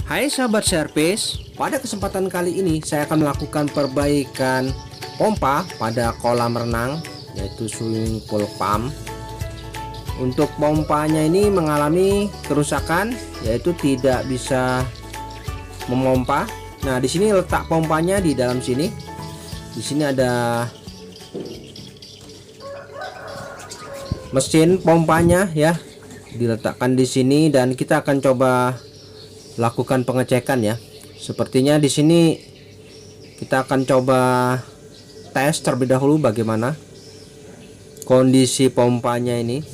Hai sahabat servis, pada kesempatan kali ini saya akan melakukan perbaikan pompa pada kolam renang yaitu swimming pool pump. Untuk pompanya ini mengalami kerusakan yaitu tidak bisa memompa. Nah, di sini letak pompanya di dalam sini. Di sini ada mesin pompanya ya, diletakkan di sini dan kita akan coba lakukan pengecekan ya. Sepertinya di sini kita akan coba tes terlebih dahulu bagaimana kondisi pompanya ini.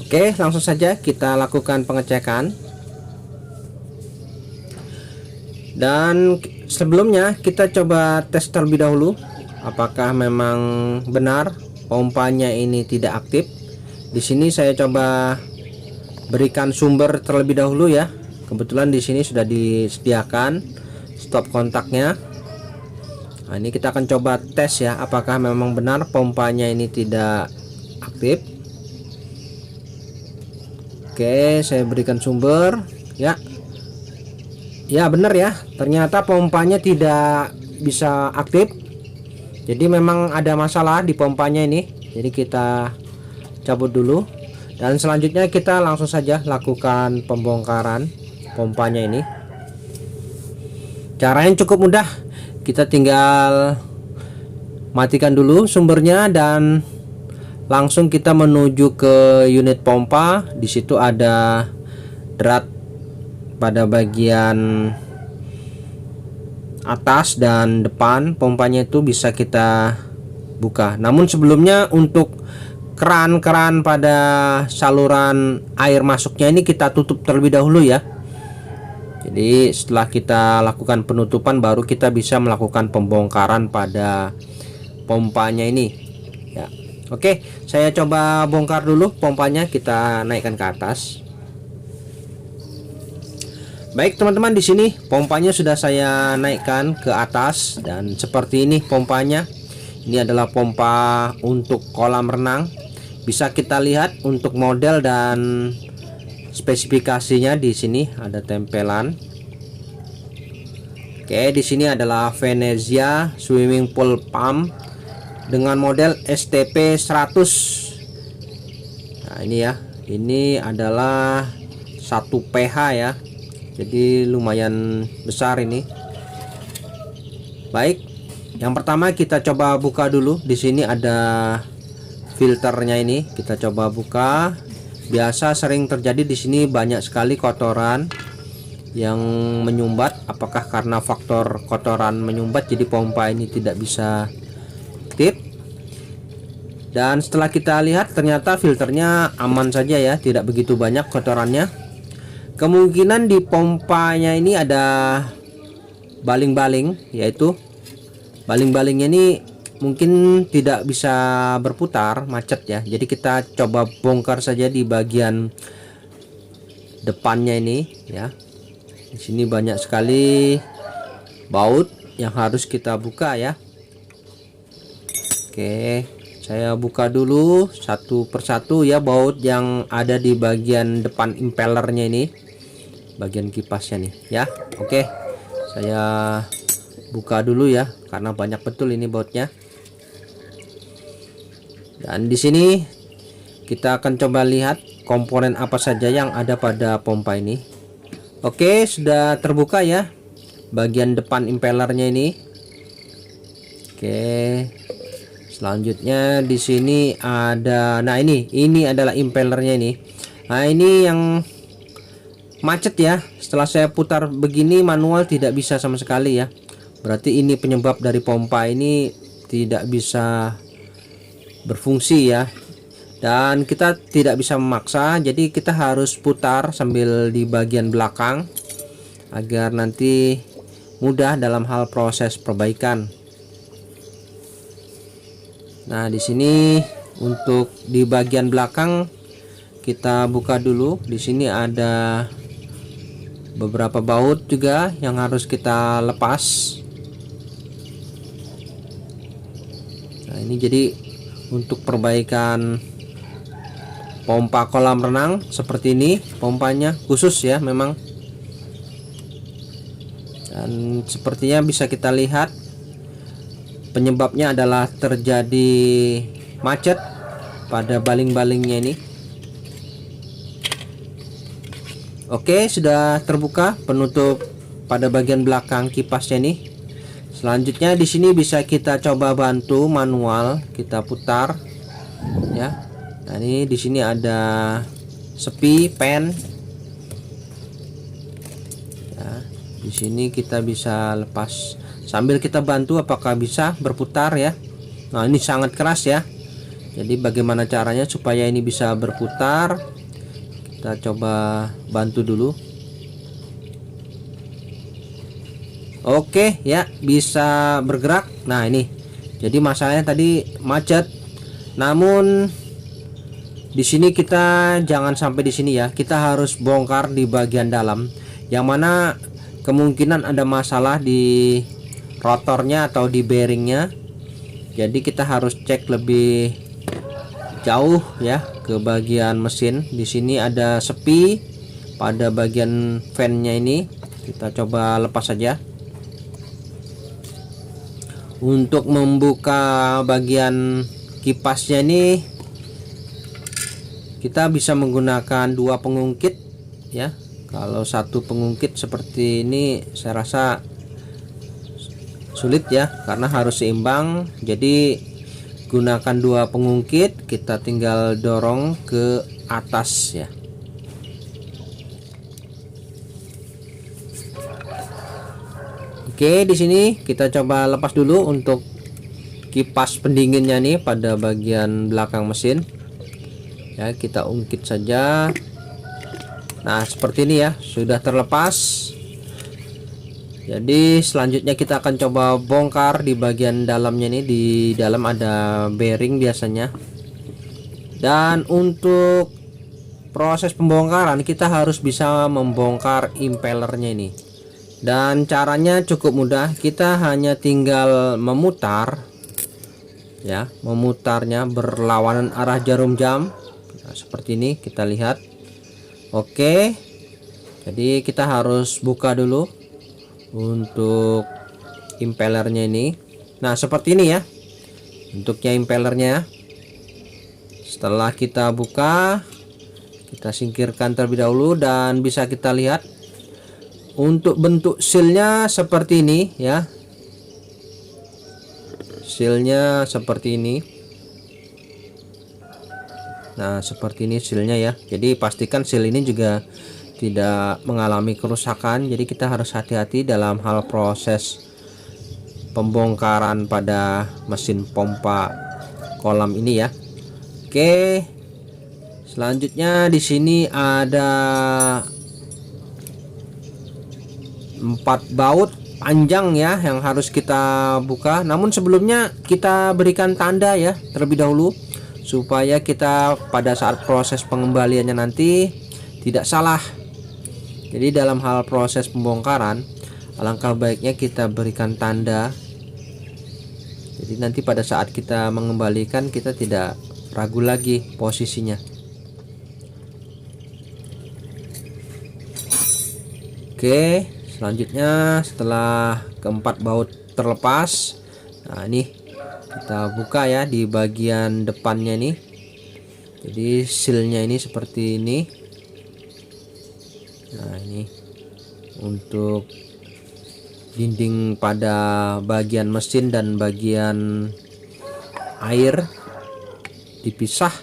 Oke, langsung saja kita lakukan pengecekan. Dan sebelumnya kita coba tes terlebih dahulu apakah memang benar pompanya ini tidak aktif. Di sini saya coba berikan sumber terlebih dahulu ya. Kebetulan di sini sudah disediakan stop kontaknya. Nah, ini kita akan coba tes ya apakah memang benar pompanya ini tidak aktif. Oke, saya berikan sumber ya. Ya benar ya, ternyata pompanya tidak bisa aktif. Jadi memang ada masalah di pompanya ini. Jadi kita cabut dulu. Dan selanjutnya kita langsung saja lakukan pembongkaran pompanya ini. Caranya cukup mudah. Kita tinggal matikan dulu sumbernya dan langsung kita menuju ke unit pompa. Di situ ada drat pada bagian atas dan depan pompanya itu bisa kita buka. Namun sebelumnya untuk keran-keran pada saluran air masuknya ini kita tutup terlebih dahulu ya. Jadi setelah kita lakukan penutupan baru kita bisa melakukan pembongkaran pada pompanya ini ya. Oke, saya coba bongkar dulu pompanya, kita naikkan ke atas. Baik teman-teman, di sini pompanya sudah saya naikkan ke atas dan seperti ini pompanya. Ini adalah pompa untuk kolam renang. Bisa kita lihat untuk model dan spesifikasinya di sini ada tempelan. Oke, di sini adalah Venezia Swimming Pool Pump dengan model STP 100. Nah, ini ya. Ini adalah 1 PH ya. Jadi lumayan besar ini. Baik, yang pertama kita coba buka dulu. Di sini ada filternya ini, kita coba buka. Biasa sering terjadi di sini banyak sekali kotoran yang menyumbat. Apakah karena faktor kotoran menyumbat jadi pompa ini tidak bisa aktif? Dan setelah kita lihat ternyata filternya aman saja ya, tidak begitu banyak kotorannya. Kemungkinan di pompanya ini ada baling-baling, yaitu baling-balingnya ini mungkin tidak bisa berputar, macet ya. Jadi kita coba bongkar saja di bagian depannya ini ya. Di sini banyak sekali baut yang harus kita buka ya. Oke, saya buka dulu satu persatu ya baut yang ada di bagian depan impellernya ini, bagian kipasnya nih ya. Oke, saya buka dulu ya karena banyak betul ini bautnya. Dan di sini kita akan coba lihat komponen apa saja yang ada pada pompa ini. Oke, sudah terbuka ya bagian depan impellernya ini. Oke, selanjutnya di sini ada, nah ini adalah impellernya ini. Nah, ini yang macet ya. Setelah saya putar begini manual tidak bisa sama sekali ya. Berarti ini penyebab dari pompa ini tidak bisa berfungsi ya. Dan kita tidak bisa memaksa, jadi kita harus putar sambil di bagian belakang agar nanti mudah dalam hal proses perbaikan. Nah, di sini untuk di bagian belakang kita buka dulu. Di sini ada beberapa baut juga yang harus kita lepas. Nah, ini jadi untuk perbaikan pompa kolam renang seperti ini, pompanya khusus ya memang Dan sepertinya bisa kita lihat penyebabnya adalah terjadi macet pada baling-balingnya ini. Oke, sudah terbuka penutup pada bagian belakang kipasnya nih. Selanjutnya di sini bisa kita coba bantu manual, kita putar ya. Nah, ini di sini ada sepi pen. Ya, di sini kita bisa lepas sambil kita bantu apakah bisa berputar ya. Nah, ini sangat keras ya. Jadi bagaimana caranya supaya ini bisa berputar? Kita coba bantu dulu. Oke ya, bisa bergerak. Nah, ini jadi masalahnya tadi macet. Namun di sini kita jangan sampai di sini ya. Kita harus bongkar di bagian dalam, yang mana kemungkinan ada masalah di rotornya atau di bearingnya. Jadi kita harus cek lebih jauh ya ke bagian mesin. Di sini ada sepi pada bagian fan-nya ini. Kita coba lepas saja. Untuk membuka bagian kipasnya ini kita bisa menggunakan dua pengungkit ya. Kalau satu pengungkit seperti ini saya rasa sulit ya, karena harus seimbang. Jadi gunakan dua pengungkit, kita tinggal dorong ke atas ya. Oke, di sini kita coba lepas dulu untuk kipas pendinginnya nih pada bagian belakang mesin. Ya, kita ungkit saja. Nah, seperti ini ya, sudah terlepas. Jadi selanjutnya kita akan coba bongkar di bagian dalamnya nih. Di dalam ada bearing biasanya. Dan untuk proses pembongkaran kita harus bisa membongkar impellernya ini. Dan caranya cukup mudah. Kita hanya tinggal memutar ya, memutarnya berlawanan arah jarum jam. Nah, seperti ini kita lihat. Oke. Jadi kita harus buka dulu untuk impellernya ini. Nah, seperti ini ya bentuknya impellernya. Setelah kita buka, kita singkirkan terlebih dahulu dan bisa kita lihat untuk bentuk sealnya seperti ini ya. Sealnya seperti ini. Nah, seperti ini sealnya ya. Jadi pastikan seal ini juga tidak mengalami kerusakan. Jadi kita harus hati-hati dalam hal proses pembongkaran pada mesin pompa kolam ini ya. Oke. Selanjutnya di sini ada 4 baut panjang ya yang harus kita buka. Namun sebelumnya kita berikan tanda ya terlebih dahulu supaya kita pada saat proses pengembaliannya nanti tidak salah. Jadi dalam hal proses pembongkaran alangkah baiknya kita berikan tanda. Jadi nanti pada saat kita mengembalikan kita tidak ragu lagi posisinya. Oke, selanjutnya setelah keempat baut terlepas, nah ini kita buka ya di bagian depannya nih. Jadi sealnya ini seperti ini. Nah, ini untuk dinding pada bagian mesin dan bagian air dipisah.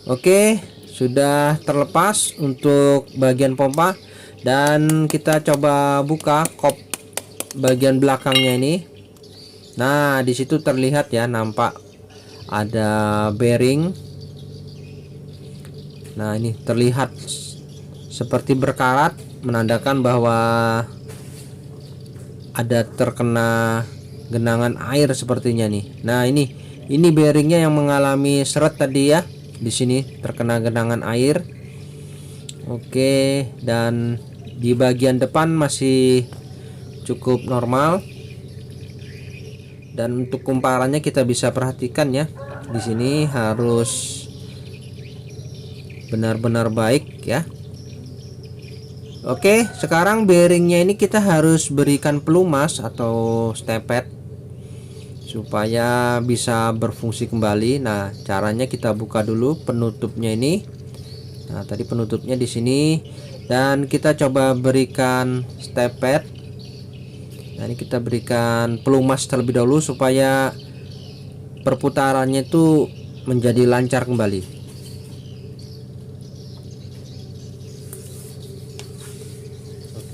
Oke, sudah terlepas untuk bagian pompa dan kita coba buka kop bagian belakangnya ini. Nah, di situ terlihat ya, nampak ada bearing. Nah, ini terlihat seperti berkarat, menandakan bahwa ada terkena genangan air sepertinya nih. Nah, ini bearingnya yang mengalami seret tadi ya. Di sini terkena genangan air. Oke, dan di bagian depan masih cukup normal. Dan untuk kumparannya kita bisa perhatikan ya. Di sini harus benar-benar baik ya. Oke, sekarang bearingnya ini kita harus berikan pelumas atau stepet supaya bisa berfungsi kembali. Nah, caranya kita buka dulu penutupnya ini. Nah, tadi penutupnya di sini, dan kita coba berikan stepet. Nah, ini kita berikan pelumas terlebih dahulu supaya perputarannya itu menjadi lancar kembali.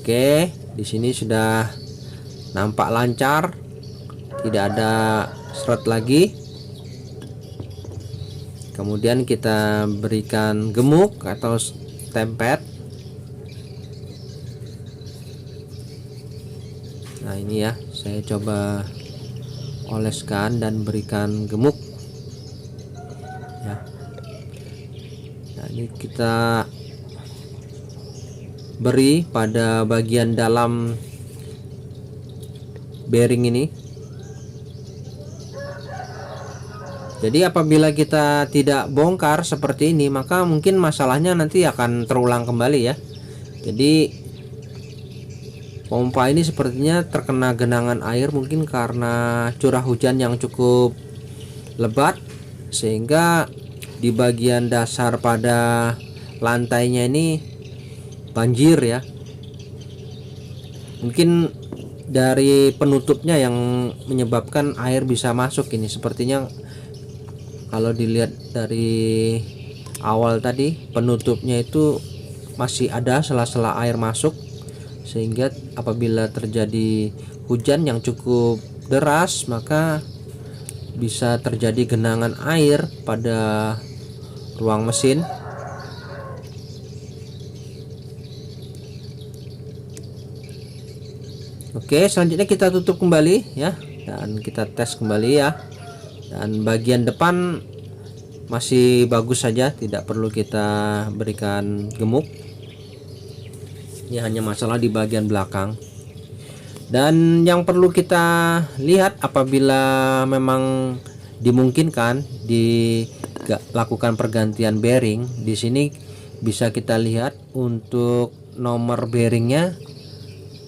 Oke, di sini sudah nampak lancar, tidak ada seret lagi. Kemudian kita berikan gemuk atau stempet. Nah, ini ya, saya coba oleskan dan berikan gemuk ya. Nah, ini kita beri pada bagian dalam bearing ini. Jadi apabila kita tidak bongkar seperti ini, maka mungkin masalahnya nanti akan terulang kembali ya. Jadi pompa ini sepertinya terkena genangan air, mungkin karena curah hujan yang cukup lebat, sehingga di bagian dasar pada lantainya ini banjir ya. Mungkin dari penutupnya yang menyebabkan air bisa masuk ini. Sepertinya kalau dilihat dari awal tadi, penutupnya itu masih ada sela-sela air masuk, sehingga apabila terjadi hujan yang cukup deras, maka bisa terjadi genangan air pada ruang mesin. Oke, selanjutnya kita tutup kembali ya, dan kita tes kembali ya. Dan bagian depan masih bagus saja, tidak perlu kita berikan gemuk. Ini hanya masalah di bagian belakang. Dan yang perlu kita lihat, apabila memang dimungkinkan dilakukan pergantian bearing, di sini bisa kita lihat untuk nomor bearingnya,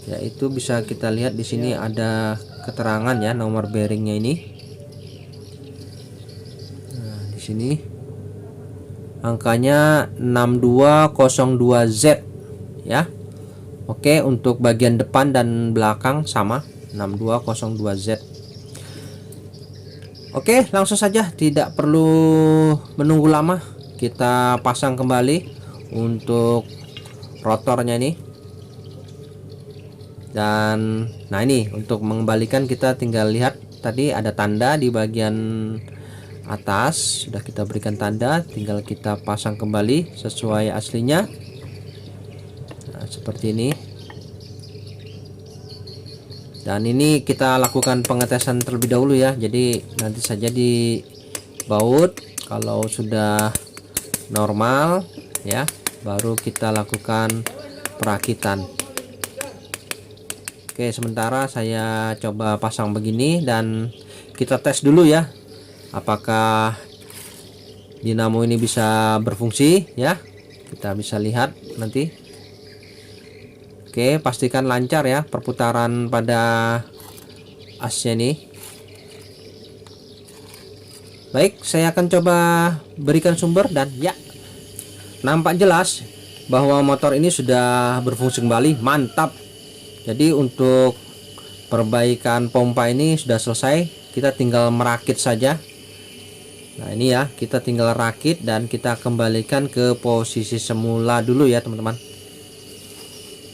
yaitu bisa kita lihat di sini ada keterangan ya nomor bearingnya ini. Nah, di sini angkanya 6202Z ya. Oke, untuk bagian depan dan belakang sama 6202Z. Oke, langsung saja, tidak perlu menunggu lama, kita pasang kembali untuk rotornya ini. Dan nah, ini untuk mengembalikan kita tinggal lihat, tadi ada tanda di bagian atas, sudah kita berikan tanda, tinggal kita pasang kembali sesuai aslinya. Nah, seperti ini. Dan ini kita lakukan pengetesan terlebih dahulu ya, jadi nanti saja dibaut. Kalau sudah normal ya, baru kita lakukan perakitan. Oke, sementara saya coba pasang begini dan kita tes dulu ya, apakah dinamo ini bisa berfungsi ya. Kita bisa lihat nanti. Oke, pastikan lancar ya perputaran pada asnya nih. Baik, saya akan coba berikan sumber dan ya, nampak jelas bahwa motor ini sudah berfungsi kembali. Mantap. Jadi untuk perbaikan pompa ini sudah selesai, kita tinggal merakit saja. Nah, ini ya, kita tinggal rakit dan kita kembalikan ke posisi semula dulu ya teman-teman.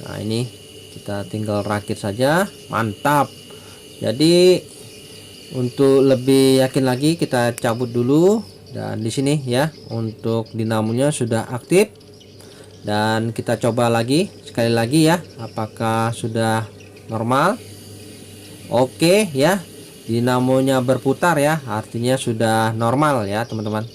Nah, ini kita tinggal rakit saja. Mantap. Jadi untuk lebih yakin lagi, kita cabut dulu. Dan di sini ya, untuk dinamonya sudah aktif. Dan kita coba lagi sekali lagi ya, apakah sudah normal. Oke ya, dinamonya berputar ya, artinya sudah normal ya teman-teman.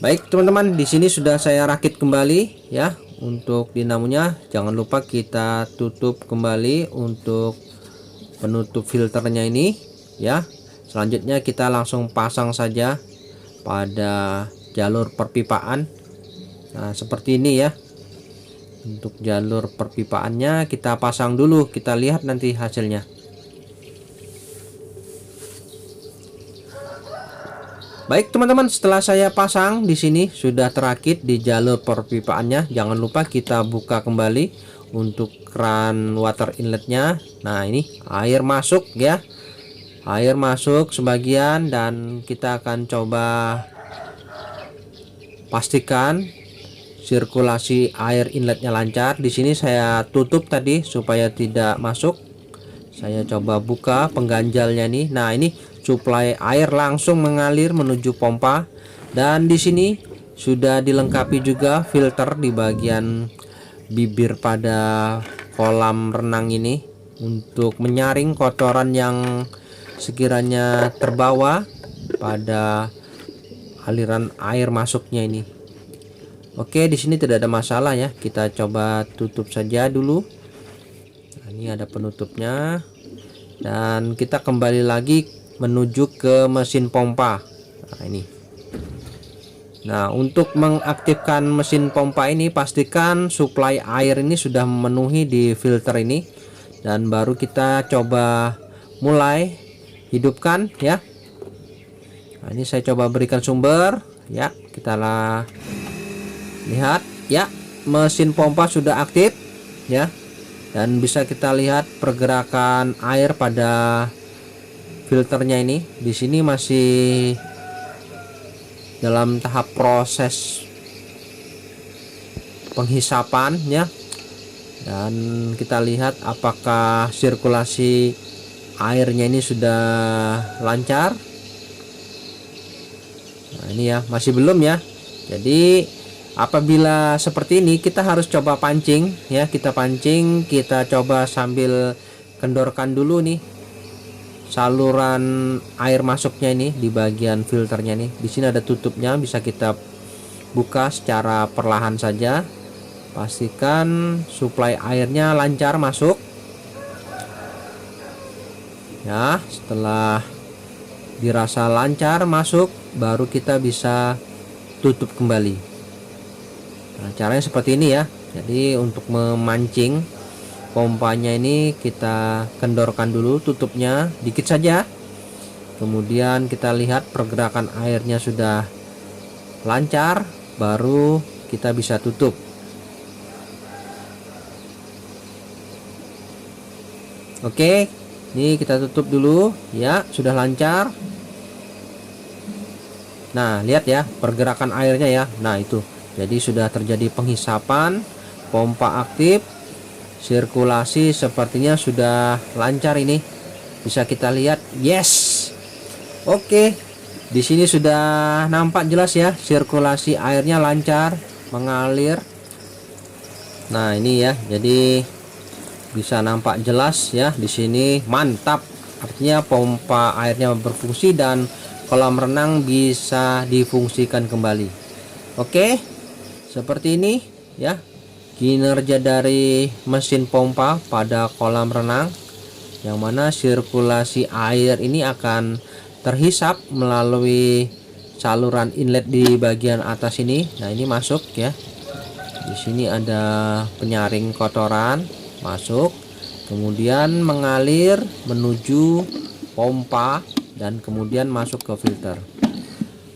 Baik teman-teman, di sini sudah saya rakit kembali ya. Untuk dinamonya jangan lupa kita tutup kembali untuk penutup filternya ini ya. Selanjutnya kita langsung pasang saja pada jalur perpipaan. Nah, seperti ini ya. Untuk jalur perpipaannya kita pasang dulu, kita lihat nanti hasilnya. Baik teman-teman, setelah saya pasang di sini sudah terakit di jalur perpipaannya. Jangan lupa kita buka kembali untuk keran water inletnya. Nah, ini air masuk ya. Air masuk sebagian dan kita akan coba pastikan sirkulasi air inletnya lancar. Di sini saya tutup tadi supaya tidak masuk. Saya coba buka pengganjalnya nih. Nah, ini suplai air langsung mengalir menuju pompa, dan di sini sudah dilengkapi juga filter di bagian bibir pada kolam renang ini untuk menyaring kotoran yang sekiranya terbawa pada aliran air masuknya ini. Oke, di sini tidak ada masalah ya. Kita coba tutup saja dulu. Nah, ini ada penutupnya. Dan kita kembali lagi menuju ke mesin pompa. Nah, ini. Nah, untuk mengaktifkan mesin pompa ini pastikan suplai air ini sudah memenuhi di filter ini, dan baru kita coba mulai hidupkan ya. Nah, ini saya coba berikan sumber ya. Kita lihat ya, mesin pompa sudah aktif ya. Dan bisa kita lihat pergerakan air pada filternya ini. Di sini masih dalam tahap proses penghisapan ya. Dan kita lihat apakah sirkulasi airnya ini sudah lancar. Nah, ini ya, masih belum ya. Jadi apabila seperti ini kita harus coba pancing ya. Kita pancing, kita coba sambil kendorkan dulu nih saluran air masuknya ini di bagian filternya nih. Di sini ada tutupnya, bisa kita buka secara perlahan saja. Pastikan suplai airnya lancar masuk. Ya, setelah dirasa lancar masuk, baru kita bisa tutup kembali. Nah, caranya seperti ini ya. Jadi untuk memancing pompanya ini kita kendorkan dulu tutupnya dikit saja. Kemudian kita lihat pergerakan airnya sudah lancar, baru kita bisa tutup. Oke, ini kita tutup dulu ya, sudah lancar. Nah, lihat ya pergerakan airnya ya. Nah, itu. Jadi sudah terjadi penghisapan, pompa aktif, sirkulasi sepertinya sudah lancar ini. Bisa kita lihat, yes. Oke, di sini sudah nampak jelas ya, sirkulasi airnya lancar mengalir. Nah, ini ya, jadi bisa nampak jelas ya di sini, mantap. Artinya pompa airnya berfungsi dan kolam renang bisa difungsikan kembali. Oke, seperti ini ya kinerja dari mesin pompa pada kolam renang, yang mana sirkulasi air ini akan terhisap melalui saluran inlet di bagian atas ini. Nah, ini masuk ya. Di sini ada penyaring kotoran masuk, kemudian mengalir menuju pompa dan kemudian masuk ke filter.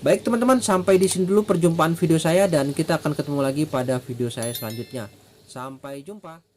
Baik teman-teman, sampai di sini dulu perjumpaan video saya, dan kita akan ketemu lagi pada video saya selanjutnya. Sampai jumpa.